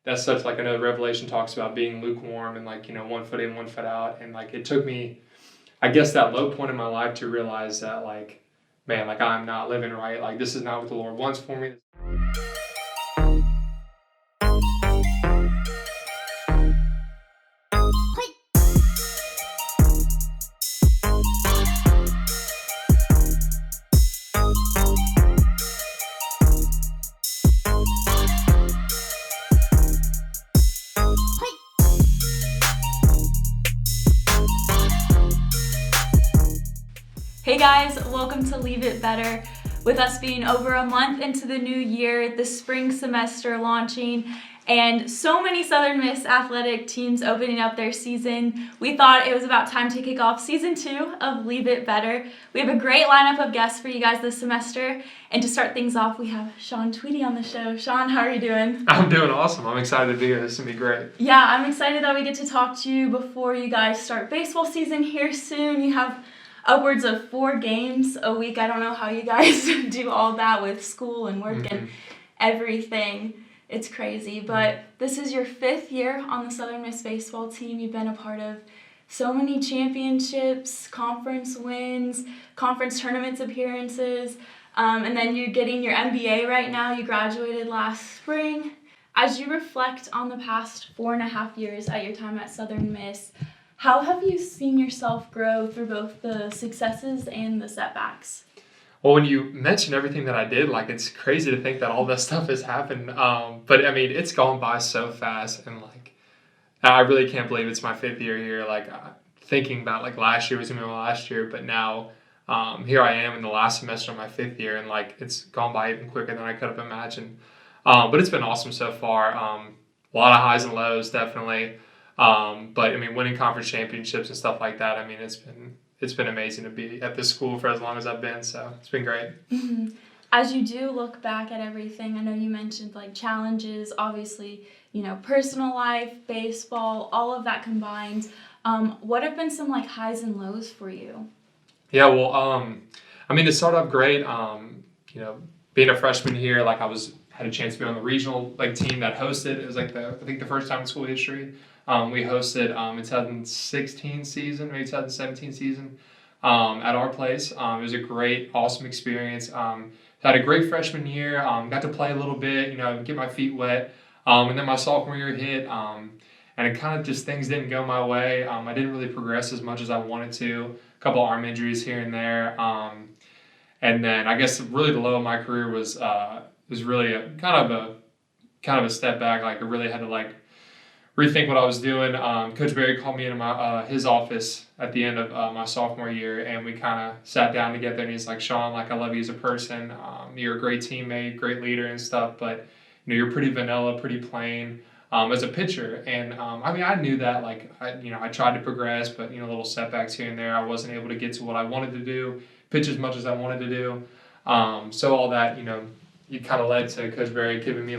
that's such like, I know Revelation talks about being lukewarm and like, 1 foot in, 1 foot out. And like, it took me, I guess, that low point in my life to realize that like, man, like I'm not living right. Like this is not what the Lord wants for me. Hey guys, welcome to Leave It Better. With us being over a month into the new year, the spring semester launching, and so many Southern Miss athletic teams opening up their season, we thought it was about time to kick off season 2 of Leave It Better. We have a great lineup of guests for you guys this semester, and to start things off, we have Sean Tweedy on the show. Sean, how are you doing? I'm doing awesome. I'm excited to be here. This is going to be great. Yeah, I'm excited that we get to talk to you before you guys start baseball season here soon. You have upwards of 4 games a week. I don't know how you guys do all that with school and work and everything. It's crazy. But this is your 5th year on the Southern Miss baseball team. You've been a part of so many championships, conference wins, conference tournaments appearances, and then you're getting your MBA right now. You graduated last spring. As you reflect on the past 4.5 years at your time at Southern Miss, how have you seen yourself grow through both the successes and the setbacks? Well, when you mention everything that I did, like it's crazy to think that all this stuff has happened. But I mean, it's gone by so fast, and like I really can't believe it's my 5th year here. Like thinking about like last year was gonna be my last year, but now here I am in the last semester of my 5th year, and like it's gone by even quicker than I could have imagined. But it's been awesome so far. A lot of highs and lows, definitely. But I mean, winning conference championships and stuff like that, I mean, it's been amazing to be at this school for as long as I've been, so it's been great. Mm-hmm. As you do look back at everything, I know you mentioned like challenges, obviously, personal life, baseball, all of that combined. What have been some like highs and lows for you? Yeah, well, I mean, to start off great, being a freshman here, like had a chance to be on the regional like team that hosted. It was like I think the first time in school history. We hosted in 2016 season, maybe 2017 season at our place. It was a great, awesome experience. Had a great freshman year. Got to play a little bit, get my feet wet. And then my sophomore year hit, and it kind of just things didn't go my way. I didn't really progress as much as I wanted to. A couple arm injuries here and there. And then I guess really the low of my career was really a kind of a step back. Like I really had to rethink what I was doing. Coach Barry called me into his office at the end of my sophomore year, and we kind of sat down together, and he's like, Sean, like I love you as a person. You're a great teammate, great leader and stuff, but you're pretty vanilla, pretty plain as a pitcher. And I mean, I knew that. I tried to progress, but little setbacks here and there. I wasn't able to get to what I wanted to do, pitch as much as I wanted to do. So all that, it kind of led to Coach Barry giving me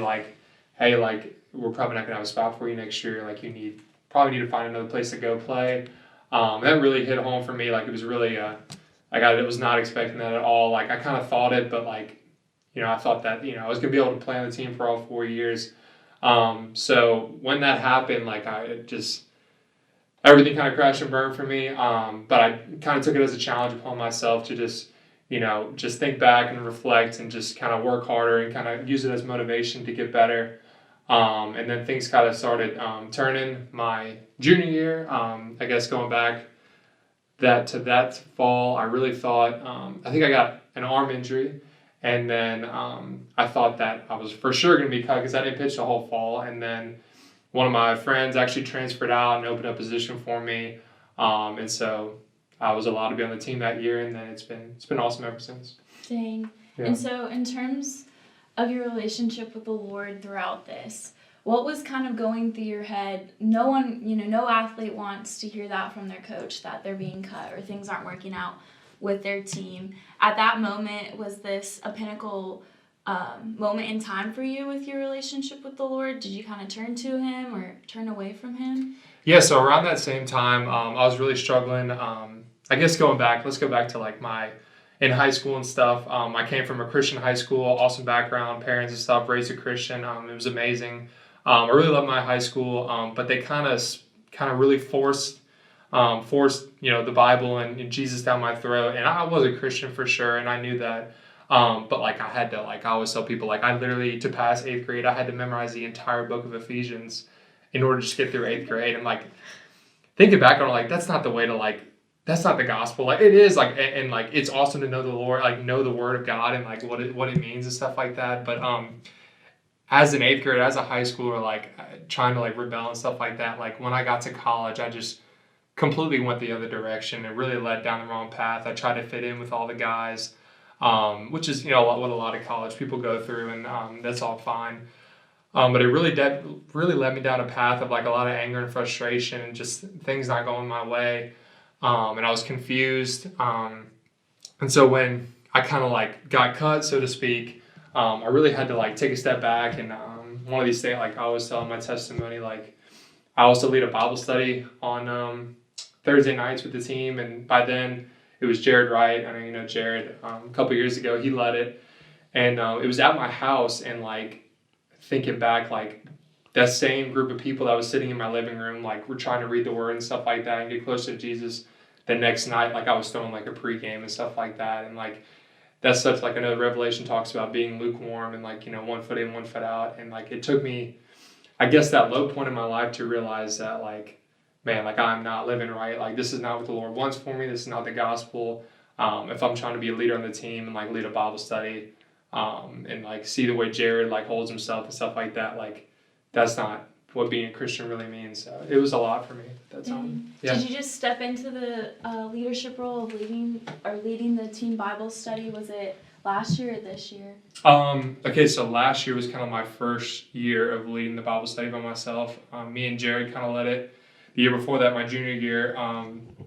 hey, we're probably not going to have a spot for you next year. Like you probably need to find another place to go play. That really hit home for me. Like it was really, I was not expecting that at all. Like I kind of thought it, but I thought that, I was going to be able to play on the team for all 4 years. So when that happened, everything kind of crashed and burned for me. But I kind of took it as a challenge upon myself to just think back and reflect and just kind of work harder and kind of use it as motivation to get better. And then things kind of started turning my junior year. I guess going back to that fall, I really thought, I think I got an arm injury. And then I thought that I was for sure going to be cut because I didn't pitch the whole fall. And then one of my friends actually transferred out and opened up a position for me. And so I was allowed to be on the team that year. And then it's been awesome ever since. Dang. Yeah. And so in terms of your relationship with the Lord throughout this, what was kind of going through your head? No one, no athlete wants to hear that from their coach, that they're being cut or things aren't working out with their team. At that moment, was this a pinnacle moment in time for you with your relationship with the Lord? Did you kind of turn to Him or turn away from Him? Yeah, so around that same time, I was really struggling. I guess let's go back to in high school and stuff. I came from a Christian high school, awesome background, parents and stuff, raised a Christian. It was amazing. I really loved my high school, but they kind of really forced the Bible and Jesus down my throat, and I was a Christian for sure, and I knew that. But like I had to, like I always tell people, like I literally, to pass eighth grade, I had to memorize the entire book of Ephesians in order to just get through eighth grade. And like thinking back on it, like that's not the way to, like, that's not the gospel. Like it is, like, and like it's awesome to know the Lord, like know the Word of God and like what it means and stuff like that. But as an eighth grader, as a high schooler, like trying to like rebel and stuff like that, like when I got to college, I just completely went the other direction and really led down the wrong path. I tried to fit in with all the guys, which is what a lot of college people go through, and that's all fine. But it really led me down a path of like a lot of anger and frustration and just things not going my way, and I was confused. And so when I kind of like got cut, so to speak, I really had to like take a step back. And one of these things, like I always tell in my testimony, like I also lead a Bible study on Thursday nights with the team, and by then it was Jared Wright. I know you know Jared. A couple years ago, he led it, and it was at my house. And like thinking back, like that same group of people that was sitting in my living room, like we're trying to read the Word and stuff like that and get closer to Jesus. The next night, like I was throwing like a pregame and stuff like that, and like that's such, like I know Revelation talks about being lukewarm and like 1 foot in, 1 foot out, and like it took me, I guess, that low point in my life to realize that like, man, like I'm not living right. Like this is not what the Lord wants for me. This is not the gospel. If I'm trying to be a leader on the team and like lead a Bible study, and like see the way Jared like holds himself and stuff like that, like that's not what being a Christian really means. So it was a lot for me at that time. Yeah. Did you just step into the leadership role of leading the team Bible study? Was it last year or this year? Okay, so last year was kind of my first year of leading the Bible study by myself. Me and Jared kind of led it. The year before that, my junior year,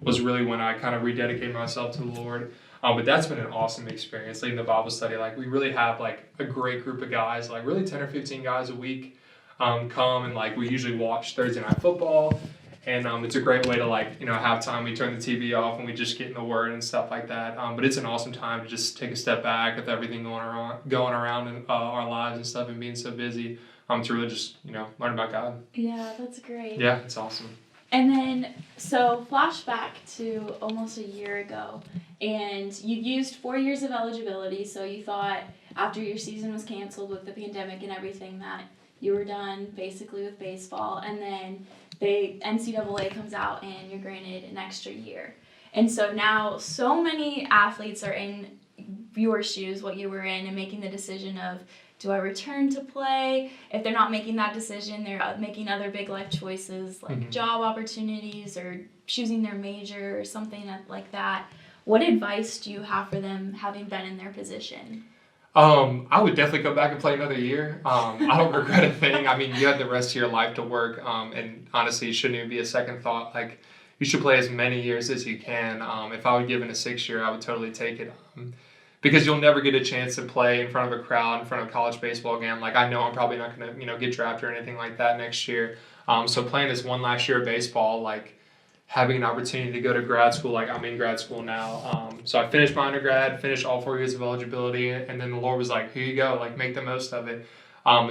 was really when I kind of rededicated myself to the Lord. But that's been an awesome experience leading the Bible study. Like we really have like a great group of guys, like really 10 or 15 guys a week come, and like we usually watch Thursday night football, and it's a great way to like have time. We turn the TV off and we just get in the Word and stuff like that. But it's an awesome time to just take a step back with everything going around in our lives and stuff, and being so busy, to really just learn about God. Yeah, that's great. Yeah, it's awesome. And then, so flashback to almost a year ago, and you used 4 years of eligibility, so you thought after your season was canceled with the pandemic and everything that you were done basically with baseball, and then the NCAA comes out and you're granted an extra year. And so now so many athletes are in your shoes, what you were in, and making the decision of, do I return to play? If they're not making that decision, they're making other big life choices like job opportunities or choosing their major or something like that. What advice do you have for them having been in their position? I would definitely go back and play another year. I don't regret a thing. I mean, you have the rest of your life to work, and honestly, it shouldn't even be a second thought. Like, you should play as many years as you can. If I were given a 6 year, I would totally take it. Because you'll never get a chance to play in front of a crowd, in front of college baseball again. Like I know I'm probably not going to, get drafted or anything like that next year. So playing this one last year of baseball, like having an opportunity to go to grad school, like I'm in grad school now. So I finished my undergrad, finished all 4 years of eligibility, and then the Lord was like, here you go, like make the most of it.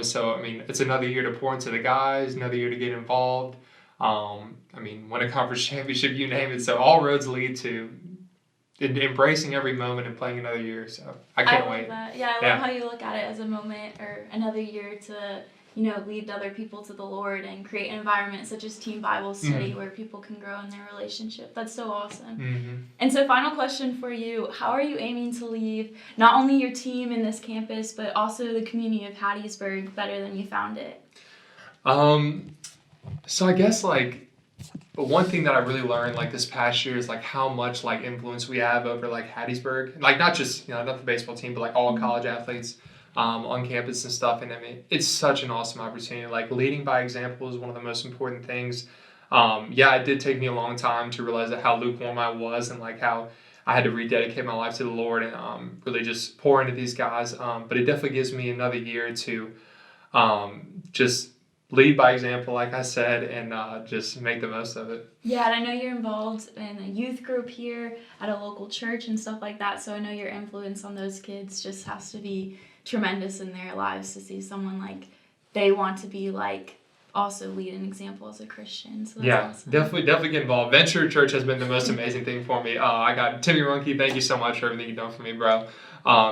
So, I mean, it's another year to pour into the guys, another year to get involved. Win a conference championship, you name it. So all roads lead to embracing every moment and playing another year. So I can't wait. That. Yeah, I love how you look at it as a moment or another year to, lead other people to the Lord and create an environment such as Team Bible Study where people can grow in their relationship. That's so awesome. And so final question for you, how are you aiming to leave not only your team in this campus, but also the community of Hattiesburg better than you found it? So I guess but one thing that I really learned like this past year is like how much like influence we have over like Hattiesburg, like not just not the baseball team, but like all college athletes on campus and stuff. And I mean, it's such an awesome opportunity. Like leading by example is one of the most important things. It did take me a long time to realize that how lukewarm I was and like how I had to rededicate my life to the Lord and really just pour into these guys. But it definitely gives me another year to just lead by example, like I said, and just make the most of it. Yeah, and I know you're involved in a youth group here at a local church and stuff like that, so I know your influence on those kids just has to be tremendous in their lives to see someone like they want to be like also lead an example as a Christian. So that's Yeah, awesome. definitely get involved. Venture Church has been the most amazing thing for me. I got Timmy Runke. Thank you so much for everything you've done for me, bro.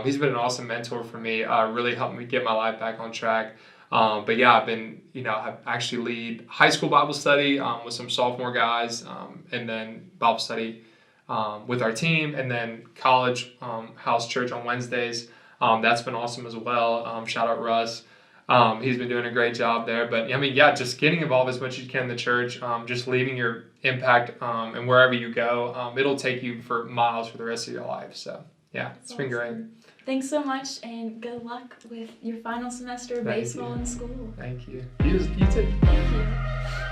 He's been an awesome mentor for me. Really helped me get my life back on track. But yeah, I've actually lead high school Bible study with some sophomore guys, and then Bible study with our team, and then college house church on Wednesdays. That's been awesome as well. Shout out Russ. He's been doing a great job there. But I mean, yeah, just getting involved as much as you can in the church, just leaving your impact, and wherever you go, it'll take you for miles for the rest of your life. So yeah, it's been great. Thanks so much, and good luck with your final semester of baseball in school. Thank you. You too. Thank you.